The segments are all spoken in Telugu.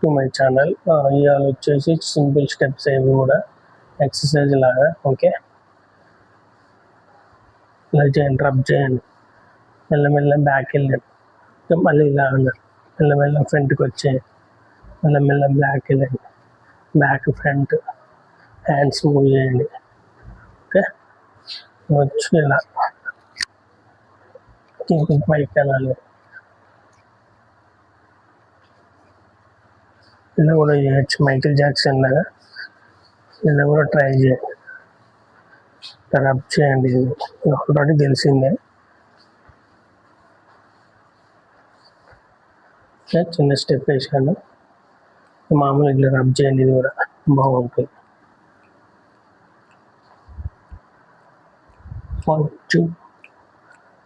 To my channel. ఇవాళ వచ్చేసి సింపుల్ స్టెప్స్ ఏవి కూడా ఎక్సర్సైజ్ లాగా. ఓకే, ఇలా చేయండి, రబ్ చేయండి, మెల్లమెల్ల బ్యాక్ వెళ్ళండి, మళ్ళీ ఇలా అన్నారు, మెల్లమెల్ల ఫ్రంట్కి వచ్చేయండి, మెల్లమెల్ల బ్యాక్ వెళ్ళండి, బ్యాక్ ఫ్రంట్, హ్యాండ్స్ మూవ్ చేయండి. ఓకే, వచ్చి ఇలా పైకి వెళ్ళాలి. ఇలా కూడా చేయొచ్చు, మైకిల్ జాక్సన్ లాగా ఇలా కూడా ట్రై చేయండి. రబ్ చేయండి, ఇది ఆల్రెడీ తెలిసిందే. చిన్న స్టెప్ వేసాను, మామూలు ఇట్లా రబ్ చేయండి, ఇది కూడా బాగుంటుంది. 1 2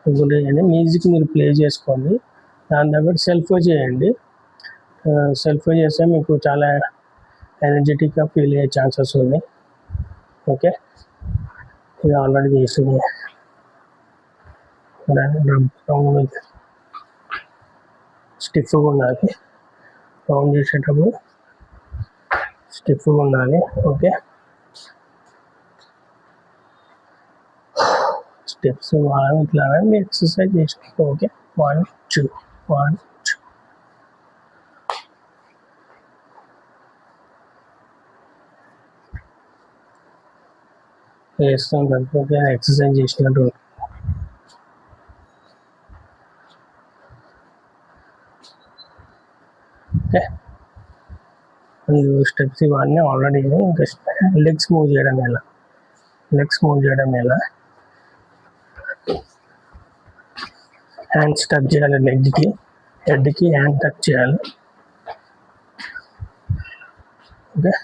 ఇప్పుడు చేయండి. మ్యూజిక్ మీరు ప్లే చేసుకోండి, దాని దగ్గర సెల్ఫ్ చేయండి. సెల్ఫ్ చేస్తే మీకు చాలా ఎనర్జెటిక్గా ఫీల్ అయ్యే ఛాన్సెస్ ఉన్నాయి. ఓకే, ఇది ఆల్రెడీ చేసింది. స్టిఫ్గా ఉండాలి, రౌండ్ చేసేటప్పుడు స్టిఫ్గా ఉండాలి. ఓకే, స్టెప్స్ బాగా ఇట్లా ఎక్సర్సైజ్ చేసుకో. ఓకే, 1 2 1 2 వేస్తాం కలిపి ఎక్సర్సైజ్ చేసినట్టు. ఓకే, స్టెప్స్ ఇవన్నీ ఆల్రెడీ. ఇంకా లెగ్స్ మూవ్ చేయడం ఎలా, హ్యాండ్స్ టచ్ చేయాలి, హెడ్కి హ్యాండ్ టచ్ చేయాలి. ఓకే,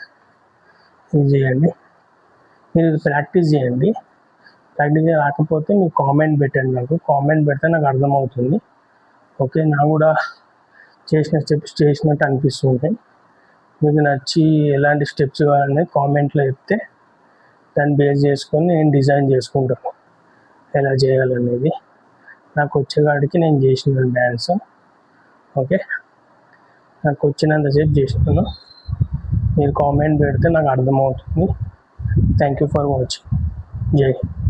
ఇది చేయండి. మీరు ఇది ప్రాక్టీస్ చేయండి. ప్రాక్టీస్ రాకపోతే మీరు కామెంట్ పెట్టండి, నాకు కామెంట్ పెడితే నాకు అర్థమవుతుంది. ఓకే, నాకు కూడా చేసిన స్టెప్స్ చేసినట్టు అనిపిస్తుంది. మీకు నచ్చి ఎలాంటి స్టెప్స్ కావాలని కామెంట్లో చెప్తే దాన్ని బేస్ చేసుకొని నేను డిజైన్ చేసుకుంటాను ఎలా చేయాలనేది. నాకు వచ్చేవాడికి నేను చేసిన డ్యాన్స్. ఓకే, నాకు వచ్చినంతసేపు చేసినాను. మీరు కామెంట్ పెడితే నాకు అర్థమవుతుంది. Thank you for watching. జై హింద్.